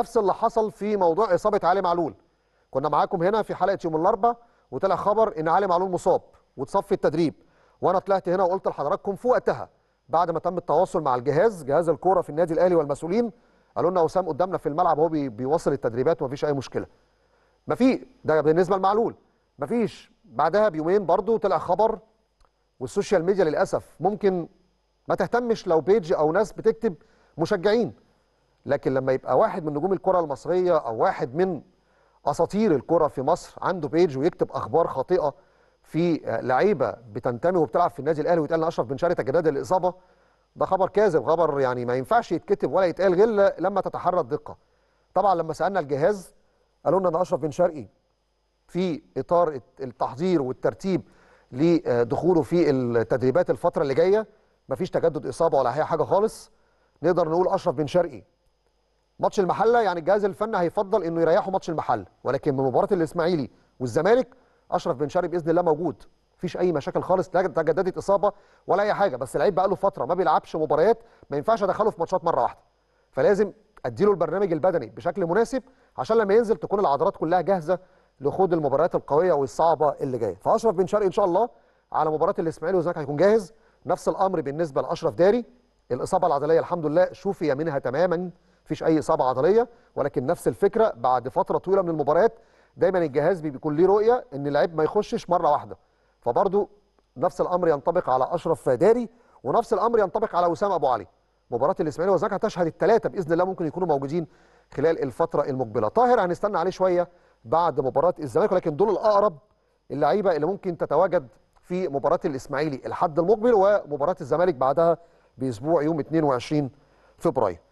نفس اللي حصل في موضوع اصابه علي معلول. كنا معاكم هنا في حلقه يوم الاربعاء وطلع خبر ان علي معلول مصاب واتصاب في التدريب، وانا طلعت هنا وقلت لحضراتكم في وقتها بعد ما تم التواصل مع جهاز الكوره في النادي الاهلي والمسؤولين، قالوا لنا وسام قدامنا في الملعب هو بيواصل التدريبات ومفيش اي مشكله. ما في ده بالنسبه لمعلول. مفيش بعدها بيومين برضو طلع خبر، والسوشيال ميديا للاسف ممكن ما تهتمش لو بيج او ناس بتكتب مشجعين، لكن لما يبقى واحد من نجوم الكره المصريه او واحد من اساطير الكره في مصر عنده بيج ويكتب اخبار خاطئه في لعيبه بتنتمي وبتلعب في النادي الاهلي ويتقال ان اشرف بن شرقي تجدد الاصابه، ده خبر كاذب، خبر يعني ما ينفعش يتكتب ولا يتقال غير لما تتحرى الدقه. طبعا لما سالنا الجهاز قالوا لنا ان اشرف بن شرقي في اطار التحضير والترتيب لدخوله في التدريبات الفتره اللي جايه، مفيش تجدد اصابه ولا اي حاجه خالص. نقدر نقول اشرف بن شرقي ماتش المحله يعني الجهاز الفني هيفضل انه يريحوا ماتش المحله، ولكن من مباراه الاسماعيلي والزمالك اشرف بن شرقي باذن الله موجود، مفيش اي مشاكل خالص، لا تجددت اصابه ولا اي حاجه، بس اللعيب بقى له فتره ما بيلعبش مباريات، ما ينفعش ادخله في ماتشات مره واحده، فلازم اديله البرنامج البدني بشكل مناسب عشان لما ينزل تكون العضلات كلها جاهزه لخوض المباريات القويه والصعبه اللي جايه. فاشرف بن شرقي ان شاء الله على مباراه الاسماعيلي والزمالك هيكون جاهز. نفس الامر بالنسبه لاشرف داري، الاصابه العضليه الحمد لله شوفي منها تماما، مفيش اي اصابه عضليه، ولكن نفس الفكره بعد فتره طويله من المباريات دايما الجهاز بيكون ليه رؤيه ان اللعيب ما يخشش مره واحده، فبرضه نفس الامر ينطبق على اشرف داري، ونفس الامر ينطبق على وسام ابو علي. مباراه الاسماعيلي والزمالك هتشهد الثلاثه باذن الله ممكن يكونوا موجودين خلال الفتره المقبله. طاهر هنستنى عليه شويه بعد مباراه الزمالك، ولكن دول الاقرب اللعيبه اللي ممكن تتواجد في مباراه الاسماعيلي الحد المقبل ومباراه الزمالك بعدها باسبوع يوم 22 فبراير.